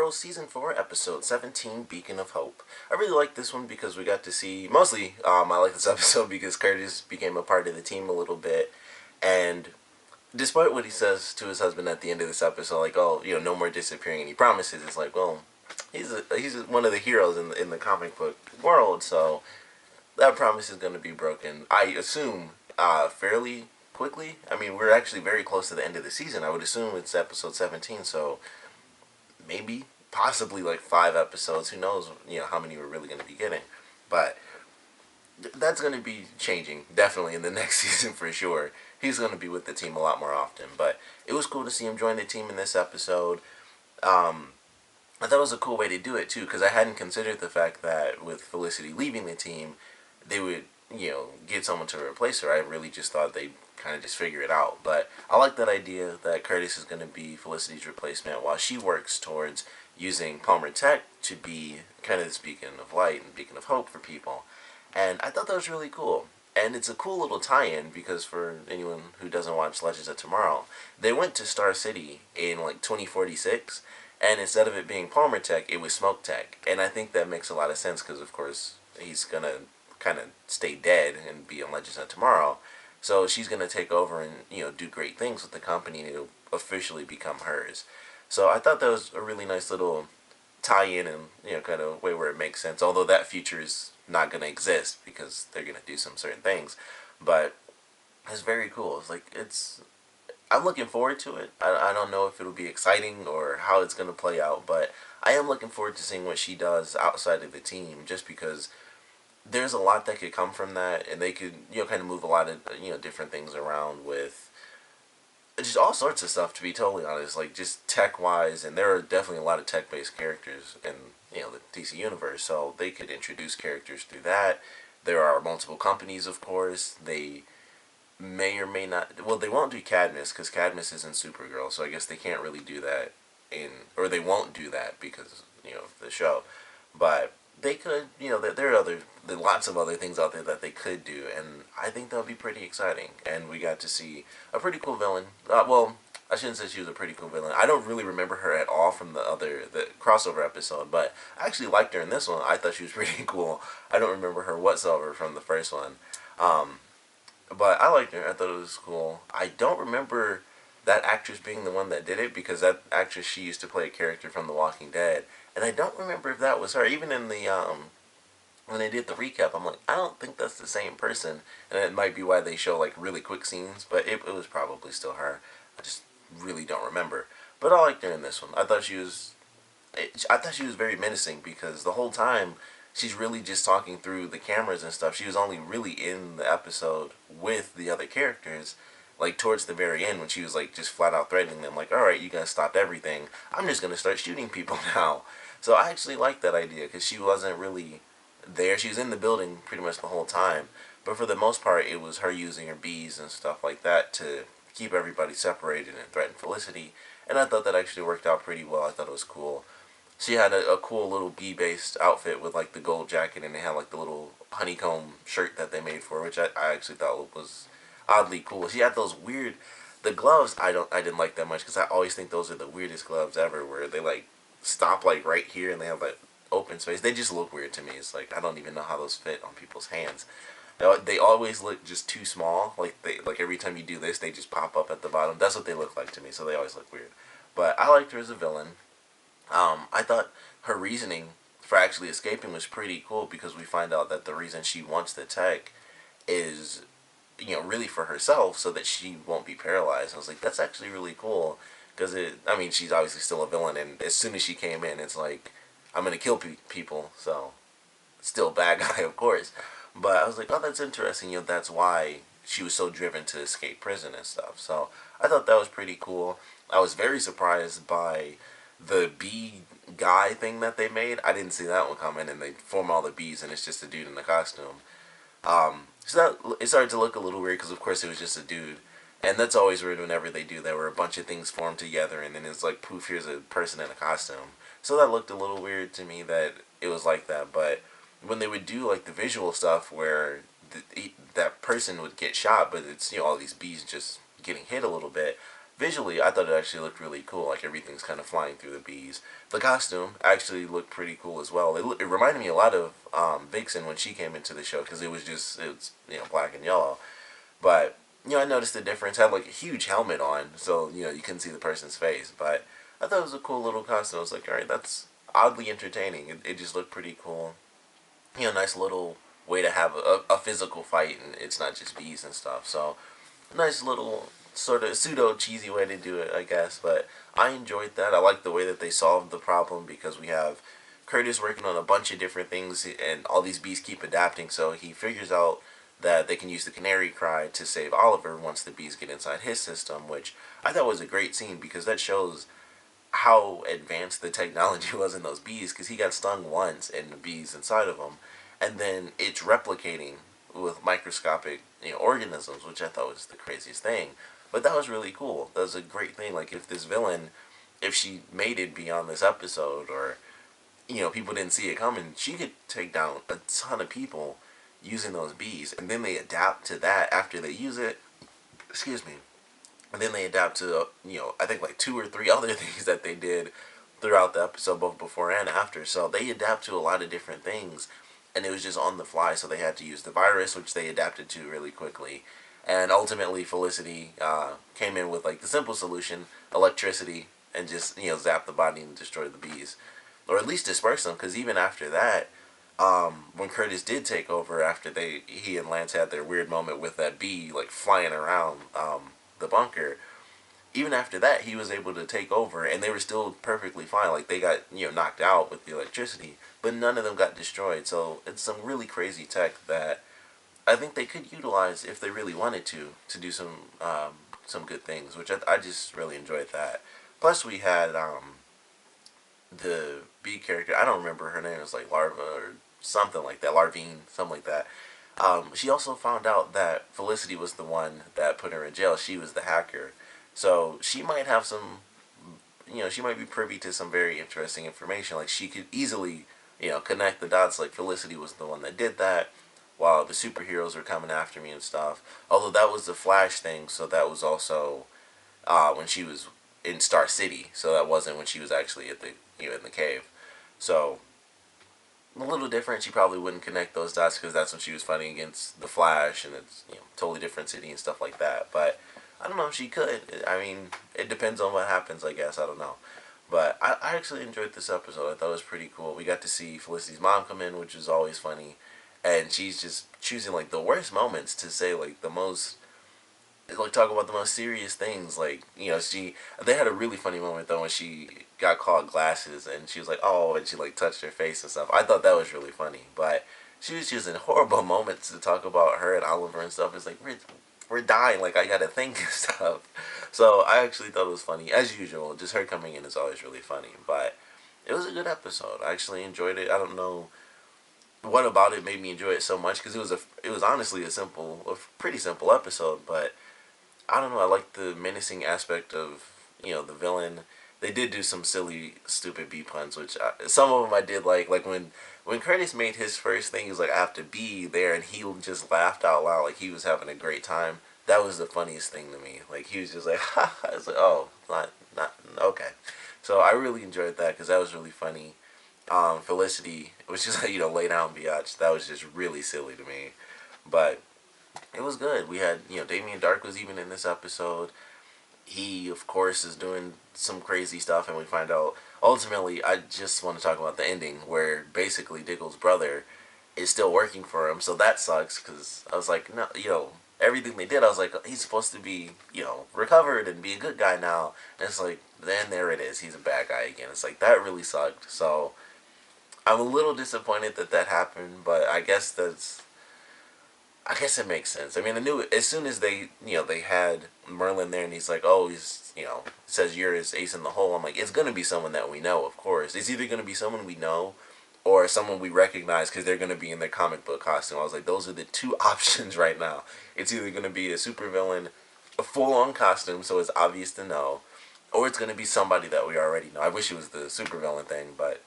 Arrow Season 4, Episode 17, Beacon of Hope. I really like this one because we got to see, mostly, I like this episode because Curtis became a part of the team a little bit, and despite what he says to his husband at the end of this episode, like, oh, no more disappearing, and he promises, it's like, well, he's one of the heroes in the comic book world, so that promise is going to be broken, I assume, fairly quickly. I mean, we're actually very close to the end of the season. I would assume it's episode 17, so maybe, possibly like 5 episodes. Who knows, how many we're really going to be getting. But that's going to be changing, definitely, in the next season for sure. He's going to be with the team a lot more often. But it was cool to see him join the team in this episode. I thought it was a cool way to do it, too, because I hadn't considered the fact that with Felicity leaving the team, they would, get someone to replace her. I really just thought they'd kind of just figure it out. But I like that idea that Curtis is going to be Felicity's replacement while she works towards using Palmer Tech to be kind of this beacon of light and beacon of hope for people. And I thought that was really cool. And it's a cool little tie-in because for anyone who doesn't watch Legends of Tomorrow, they went to Star City in like 2046, and instead of it being Palmer Tech, it was Smoke Tech. And I think that makes a lot of sense because, of course, he's going to kind of stay dead and be on Legends of Tomorrow. So she's going to take over and, do great things with the company and it'll officially become hers. So I thought that was a really nice little tie-in and, kind of way where it makes sense. Although that future is not going to exist because they're going to do some certain things. But it's very cool. I'm looking forward to it. I don't know if it'll be exciting or how it's going to play out, but I am looking forward to seeing what she does outside of the team, just because there's a lot that could come from that, and they could, kind of move a lot of, different things around with just all sorts of stuff, to be totally honest, like just tech-wise, and there are definitely a lot of tech-based characters in, the DC universe, so they could introduce characters through that. There are multiple companies, of course. They may or may not, well, they won't do Cadmus, because Cadmus isn't Supergirl, so I guess they can't really do that or they won't do that because, of the show, but they could, there are lots of other things out there that they could do, and I think that would be pretty exciting. And we got to see a pretty cool villain. Well, I shouldn't say she was a pretty cool villain. I don't really remember her at all from the crossover episode, but I actually liked her in this one. I thought she was pretty cool. I don't remember her whatsoever from the first one. But I liked her. I thought it was cool. I don't remember that actress being the one that did it, because that actress, she used to play a character from The Walking Dead, and I don't remember if that was her. Even in the when they did the recap, I'm like, I don't think that's the same person, and it might be why they show like really quick scenes, but it was probably still her. I just really don't remember. But I liked her in this one. I thought she was very menacing, because the whole time she's really just talking through the cameras and stuff. She was only really in the episode with the other characters, like towards the very end, when she was like just flat out threatening them, like, alright, you guys stopped everything, I'm just gonna start shooting people now. So I actually liked that idea, because she wasn't really there. She was in the building pretty much the whole time, but for the most part it was her using her bees and stuff like that to keep everybody separated and threaten Felicity, and I thought that actually worked out pretty well. I thought it was cool. She had a cool little bee-based outfit with like the gold jacket, and they had like the little honeycomb shirt that they made for her, which I actually thought was oddly cool. She had those weird, the gloves I didn't like that much, because I always think those are the weirdest gloves ever, where they like stop like right here and they have like open space. They just look weird to me. It's like I don't even know how those fit on people's hands. They always look just too small. Like every time you do this, they just pop up at the bottom. That's what they look like to me. So they always look weird. But I liked her as a villain. I thought her reasoning for actually escaping was pretty cool, because we find out that the reason she wants the tech is, really for herself, so that she won't be paralyzed. I was like, that's actually really cool, because she's obviously still a villain, and as soon as she came in, it's like, I'm gonna kill people, so still bad guy, of course. But I was like, oh, that's interesting. That's why she was so driven to escape prison and stuff. So I thought that was pretty cool. I was very surprised by the bee guy thing that they made. I didn't see that one coming, and they form all the bees, and it's just a dude in a costume. So that, it started to look a little weird, because of course it was just a dude. And that's always weird whenever they do that, where a bunch of things form together, and then it's like, poof, here's a person in a costume. So that looked a little weird to me that it was like that. But when they would do like the visual stuff where that person would get shot, but it's, all these bees just getting hit a little bit, visually, I thought it actually looked really cool. Like everything's kind of flying through the bees. The costume actually looked pretty cool as well. It reminded me a lot of Vixen when she came into the show because it was black and yellow. But I noticed the difference. Had like a huge helmet on, so you couldn't see the person's face. But I thought it was a cool little costume. I was like, all right, that's oddly entertaining. It just looked pretty cool. Nice little way to have a physical fight, and it's not just bees and stuff. So nice little sort of pseudo cheesy way to do it, I guess. But I enjoyed that. I like the way that they solved the problem because we have Curtis working on a bunch of different things, and all these bees keep adapting. So he figures out that they can use the canary cry to save Oliver once the bees get inside his system, which I thought was a great scene because that shows how advanced the technology was in those bees, because he got stung once and the bees inside of him, and then it's replicating with microscopic organisms, which I thought was the craziest thing. But that was really cool. That was a great thing. Like if this villain, if she made it beyond this episode, or people didn't see it coming, she could take down a ton of people using those bees, and then they adapt to that after they use it. Excuse me. And then they adapt to I think like 2 or 3 other things that they did throughout the episode, both before and after. So they adapt to a lot of different things, and it was just on the fly. So they had to use the virus, which they adapted to really quickly. And ultimately, Felicity came in with like the simple solution: electricity, and just zap the body and destroy the bees, or at least disperse them. Because even after that, when Curtis did take over, after he and Lance had their weird moment with that bee like flying around the bunker, even after that he was able to take over, and they were still perfectly fine. Like they got knocked out with the electricity, but none of them got destroyed. So it's some really crazy tech that I think they could utilize if they really wanted to do some good things, which I just really enjoyed that. Plus we had the bee character. I don't remember her name. It was like Larva or something like that. Larvin, something like that. She also found out that Felicity was the one that put her in jail. She was the hacker. So she might have some, she might be privy to some very interesting information. Like she could easily, connect the dots. Like Felicity was the one that did that, while the superheroes were coming after me and stuff. Although that was the Flash thing, so that was also when she was in Star City. So that wasn't when she was actually at the in the cave. So a little different. She probably wouldn't connect those dots because that's when she was fighting against the Flash, and it's totally different city and stuff like that. But I don't know if she could. I mean, it depends on what happens, I guess. I don't know. But I actually enjoyed this episode. I thought it was pretty cool. We got to see Felicity's mom come in, which is always funny. And she's just choosing like the worst moments to say like the most, like talk about the most serious things. Like they had a really funny moment though when she got called glasses, and she was like, oh, and she like touched her face and stuff. I thought that was really funny, but she was using horrible moments to talk about her and Oliver and stuff. It's like we're dying. Like I gotta think and stuff. So I actually thought it was funny as usual. Just her coming in is always really funny, but it was a good episode. I actually enjoyed it. I don't know what about it made me enjoy it so much, because it was honestly a pretty simple episode, but I don't know. I like the menacing aspect of the villain. They did do some silly, stupid B puns, which some of them I did like. Like when Curtis made his first thing, he was like, "I have to be there," and he just laughed out loud, like he was having a great time. That was the funniest thing to me. Like he was just like, "Ha!" I was like, "Oh, not okay." So I really enjoyed that because that was really funny. Felicity was just like lay down, biatch. That was just really silly to me, but it was good. We had Damien Dark was even in this episode. He of course is doing some crazy stuff, and we find out ultimately. I just want to talk about the ending where basically Diggle's brother is still working for him, so that sucks because I was like, no, everything they did, I was like, he's supposed to be recovered and be a good guy now, and it's like then there it is, he's a bad guy again. It's like that really sucked. So I'm a little disappointed that that happened, but I guess it makes sense. I mean, I knew as soon as they had Merlin there, and he's like, oh, he's says you're his ace in the hole. I'm like, it's gonna be someone that we know, of course. It's either gonna be someone we know, or someone we recognize because they're gonna be in their comic book costume. I was like, those are the two options right now. It's either gonna be a supervillain, a full-on costume, so it's obvious to know, or it's gonna be somebody that we already know. I wish it was the supervillain thing, but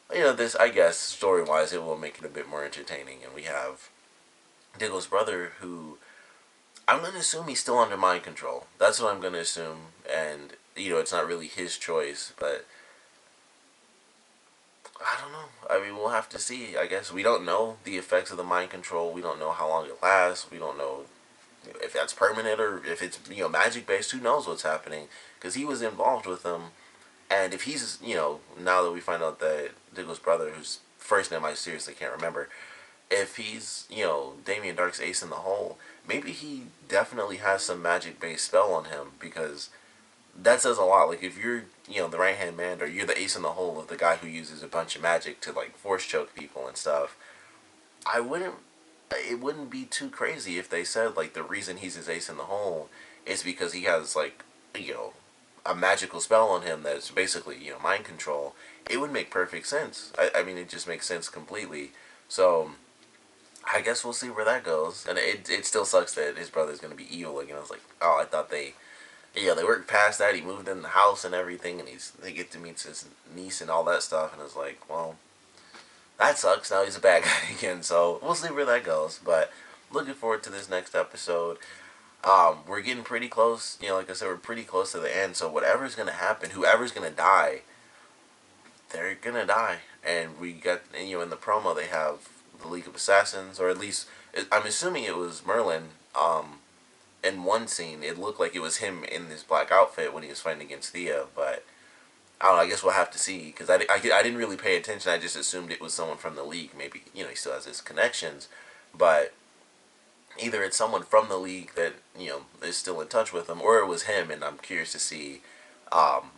this, I guess, story-wise, it will make it a bit more entertaining. And we have Diggle's brother, who I'm gonna assume he's still under mind control. That's what I'm gonna assume, and it's not really his choice, but I don't know. I mean, we'll have to see. I guess we don't know the effects of the mind control. We don't know how long it lasts. We don't know if that's permanent or if it's magic based. Who knows what's happening? Because he was involved with them, and if he's now that we find out that Diggle's brother, whose first name I seriously can't remember, if he's Damien Dark's ace in the hole, maybe he definitely has some magic based spell on him, because that says a lot. Like, if you're the right hand man, or you're the ace in the hole of the guy who uses a bunch of magic to like force choke people and stuff, I wouldn't. It wouldn't be too crazy if they said like the reason he's his ace in the hole is because he has like a magical spell on him that's basically mind control. It would make perfect sense. I mean, it just makes sense completely. So I guess we'll see where that goes. And it still sucks that his brother's gonna be evil again. I was like, oh, I thought they worked past that. He moved in the house and everything, and they get to meet his niece and all that stuff. And it's like, well, that sucks. Now he's a bad guy again. So we'll see where that goes. But looking forward to this next episode. We're getting pretty close. Like I said, we're pretty close to the end. So whatever's gonna happen, whoever's gonna die, they're gonna die. And we got in the promo they have the League of Assassins, or at least I'm assuming it was Merlin. In one scene, it looked like it was him in this black outfit when he was fighting against Thea, but I don't know. I guess we'll have to see, because I didn't really pay attention. I just assumed it was someone from the League. Maybe he still has his connections, but either it's someone from the League that is still in touch with him, or it was him. And I'm curious to see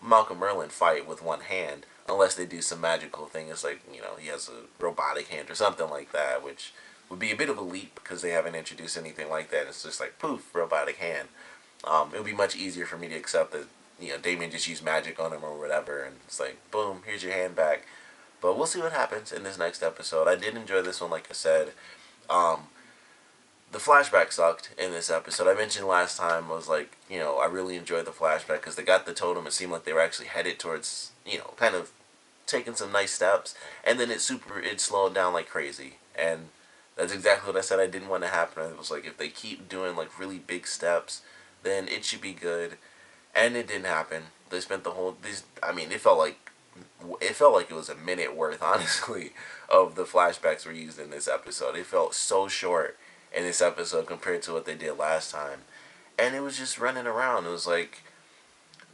Malcolm Merlin fight with one hand, unless they do some magical thing. It's like he has a robotic hand or something like that, which would be a bit of a leap because they haven't introduced anything like that. It's just like poof, robotic hand. It would be much easier for me to accept that Damien just used magic on him or whatever, and it's like boom, here's your hand back. But we'll see what happens in this next episode. I did enjoy this one, like I said. The flashback sucked in this episode. I mentioned last time, I was like, I really enjoyed the flashback because they got the totem. It seemed like they were actually headed towards, kind of taking some nice steps, and then it slowed down like crazy. And that's exactly what I said I didn't want to happen. It was like, if they keep doing like really big steps, then it should be good. And it didn't happen. They spent the whole I mean, it felt like it was a minute worth, honestly, of the flashbacks were used in this episode. It felt so short in this episode compared to what they did last time. And it was just running around. It was like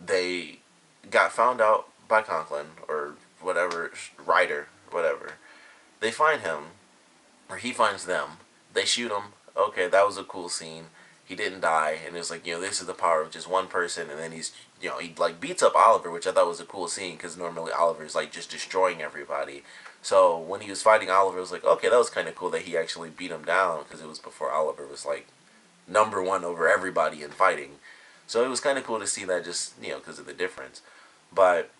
they got found out by Conklin, or whatever, Ryder, whatever. They find him, or he finds them. They shoot him. Okay, that was a cool scene. He didn't die, and it's like, this is the power of just one person. And then he like beats up Oliver, which I thought was a cool scene, because normally Oliver's like just destroying everybody. So when he was fighting Oliver, it was like, okay, that was kind of cool that he actually beat him down, because it was before Oliver was like number one over everybody in fighting. So it was kind of cool to see that, just because of the difference. But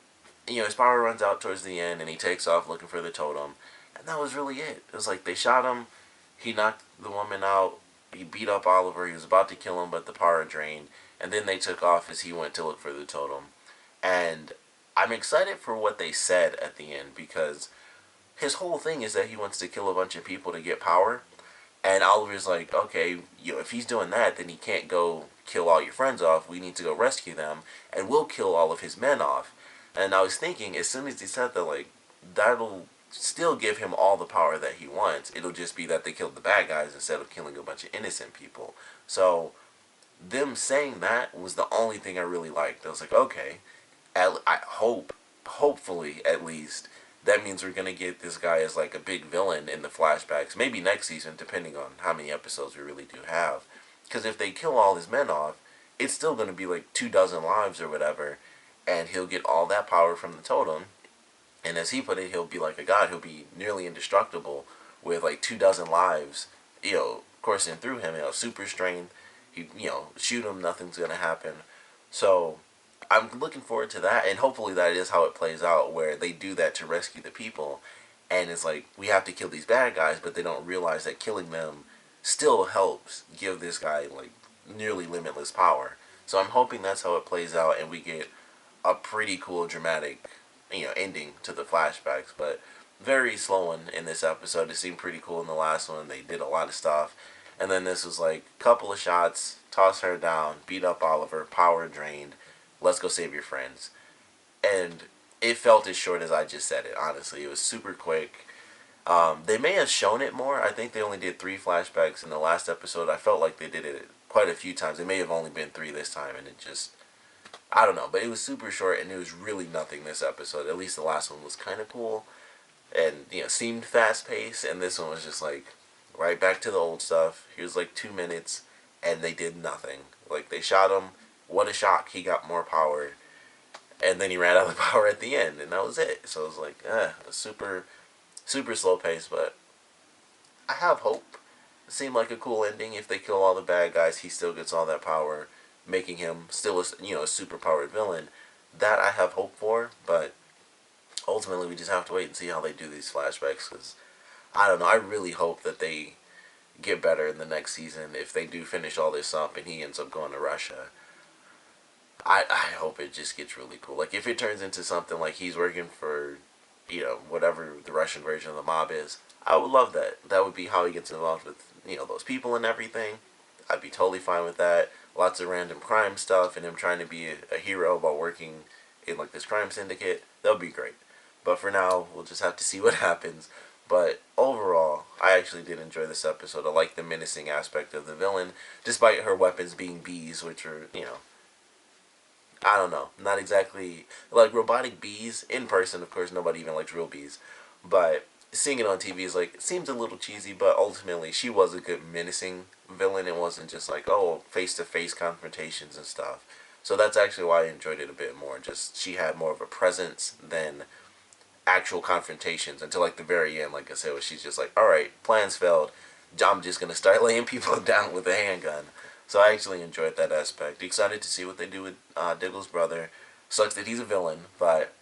his power runs out towards the end, and he takes off looking for the totem, and that was really it. It was like they shot him, he knocked the woman out, he beat up Oliver, he was about to kill him, but the power drained, and then they took off as he went to look for the totem. And I'm excited for what they said at the end, because his whole thing is that he wants to kill a bunch of people to get power. And Oliver's like, okay, if he's doing that, then he can't go kill all your friends off. We need to go rescue them, and we'll kill all of his men off. And I was thinking, as soon as he said that, like, that'll still give him all the power that he wants. It'll just be that they killed the bad guys instead of killing a bunch of innocent people. So them saying that was the only thing I really liked. I was like, okay, hopefully at least, that means we're going to get this guy as like a big villain in the flashbacks. Maybe next season, depending on how many episodes we really do have. Because if they kill all his men off, it's still going to be like 24 lives or whatever. And he'll get all that power from the totem. And as he put it, he'll be like a god. He'll be nearly indestructible with like 24 lives, coursing through him. Super strength. He, shoot him, nothing's going to happen. So I'm looking forward to that, and hopefully that is how it plays out, where they do that to rescue the people, and it's like, we have to kill these bad guys, but they don't realize that killing them still helps give this guy like nearly limitless power. So I'm hoping that's how it plays out, and we get a pretty cool dramatic ending to the flashbacks. But very slow one in this episode. It seemed pretty cool in the last one. They did a lot of stuff, and then this was like a couple of shots, toss her down, beat up Oliver, power drained, let's go save your friends. And it felt as short as I just said it, honestly. It was super quick. They may have shown it more. I think they only did 3 flashbacks in the last episode. I felt like they did it quite a few times. It may have only been 3 this time, and it just, I don't know. But it was super short, and it was really nothing this episode. At least the last one was kind of cool, and seemed fast paced. And this one was just like right back to the old stuff. Here's like 2 minutes, and they did nothing. Like they shot him. What a shock! He got more power, and then he ran out of power at the end, and that was it. So it was like, super, super slow pace, but I have hope. It seemed like a cool ending. If they kill all the bad guys, he still gets all that power, making him still a super powered villain. That I have hope for, but ultimately we just have to wait and see how they do these flashbacks. Because I don't know. I really hope that they get better in the next season. If they do finish all this up and he ends up going to Russia, I hope it just gets really cool. Like if it turns into something like he's working for, whatever the Russian version of the mob is, I would love that. That would be how he gets involved with, those people and everything. I'd be totally fine with that. Lots of random crime stuff and him trying to be a hero while working in like this crime syndicate. That would be great. But for now, we'll just have to see what happens. But overall, I actually did enjoy this episode. I like the menacing aspect of the villain, despite her weapons being bees, which are, I don't know, not exactly like robotic bees in person. Of course, nobody even likes real bees, but seeing it on TV is like, it seems a little cheesy. But ultimately, she was a good menacing villain. It wasn't just like, oh, face to face confrontations and stuff. So that's actually why I enjoyed it a bit more. Just she had more of a presence than actual confrontations until like the very end. Like I said, where she's just like, all right, plans failed. I'm just gonna start laying people down with a handgun. So I actually enjoyed that aspect. Excited to see what they do with Diggle's brother. Sucks that he's a villain, but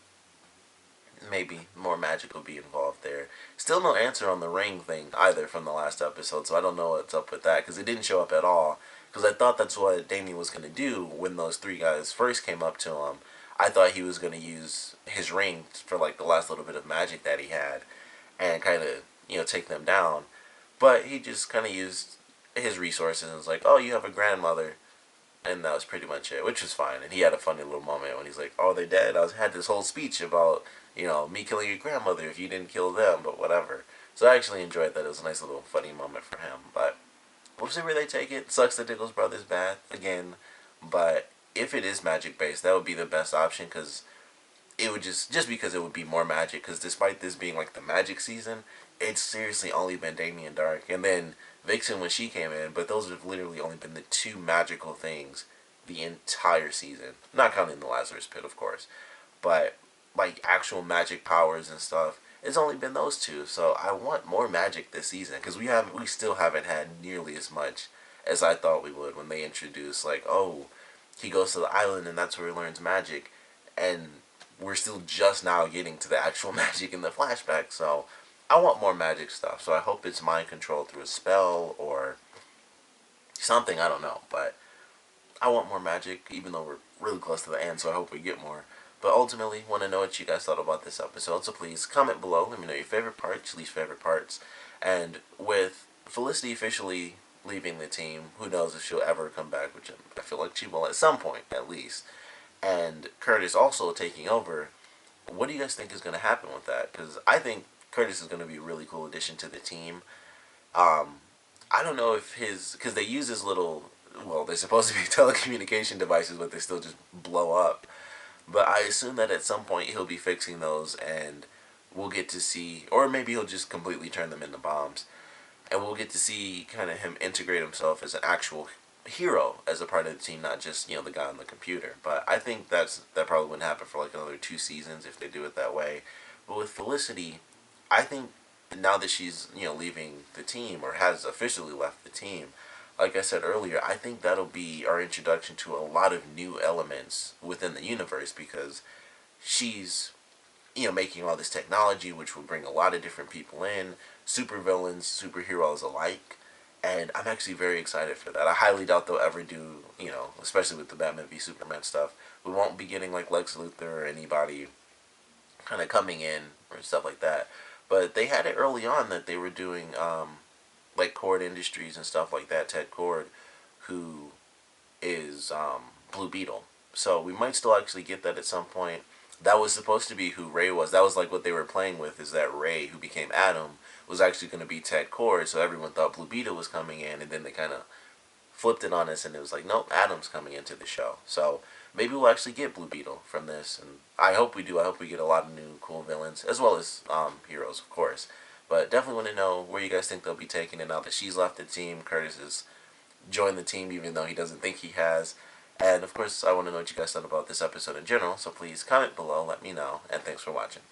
maybe more magic will be involved there. Still no answer on the ring thing either from the last episode, so I don't know what's up with that, because it didn't show up at all. Because I thought that's what Damien was going to do when those 3 guys first came up to him. I thought he was going to use his ring for like the last little bit of magic that he had and kind of, take them down. But he just kind of used his resources and was like, oh, you have a grandmother. And that was pretty much it, which was fine. And he had a funny little moment when he's like, oh, they dead? Had this whole speech about, me killing your grandmother if you didn't kill them, but whatever. So I actually enjoyed that. It was a nice little funny moment for him. But we'll see where they take it. Sucks that Diggle's brother's bad again. But if it is magic based, that would be the best option, because it would just because it would be more magic. Because despite this being like the magic season, it's seriously only been Damien Dark. And then Vixen when she came in, but those have literally only been the 2 magical things the entire season. Not counting the Lazarus Pit, of course. But like actual magic powers and stuff, it's only been those 2. So I want more magic this season, because we still haven't had nearly as much as I thought we would when they introduced like, oh, he goes to the island and that's where he learns magic, and we're still just now getting to the actual magic in the flashback. So I want more magic stuff. So I hope it's mind control through a spell or something. I don't know, but I want more magic, even though we're really close to the end. So I hope we get more. But ultimately, want to know what you guys thought about this episode. So please comment below. Let me know your favorite parts, least favorite parts. And with Felicity officially leaving the team, who knows if she'll ever come back, which I feel like she will at some point, at least. And Curtis also taking over. What do you guys think is going to happen with that? Because I think Curtis is going to be a really cool addition to the team. I don't know if because they use his little, well, they're supposed to be telecommunication devices, but they still just blow up. But I assume that at some point he'll be fixing those, and we'll get to see, or maybe he'll just completely turn them into bombs, and we'll get to see kind of him integrate himself as an actual hero as a part of the team, not just the guy on the computer. But I think that probably wouldn't happen for like another 2 seasons if they do it that way. But with Felicity, I think now that she's leaving the team, or has officially left the team, like I said earlier, I think that'll be our introduction to a lot of new elements within the universe, because she's making all this technology, which will bring a lot of different people in, supervillains, superheroes alike. And I'm actually very excited for that. I highly doubt they'll ever do, especially with the Batman v Superman stuff, we won't be getting like Lex Luthor or anybody kind of coming in or stuff like that. But they had it early on that they were doing like Cord Industries and stuff like that. Ted Cord, who is Blue Beetle. So we might still actually get that at some point. That was supposed to be who Ray was. That was like what they were playing with, is that Ray, who became Adam, was actually going to be Ted Cord. So everyone thought Blue Beetle was coming in, and then they kind of flipped it on us, and it was like, nope, Adam's coming into the show. So maybe we'll actually get Blue Beetle from this, and I hope we do. I hope we get a lot of new cool villains, as well as heroes, of course. But definitely want to know where you guys think they'll be taking it now that she's left the team. Curtis has joined the team, even though he doesn't think he has. And of course, I want to know what you guys thought about this episode in general, so please comment below, let me know, and thanks for watching.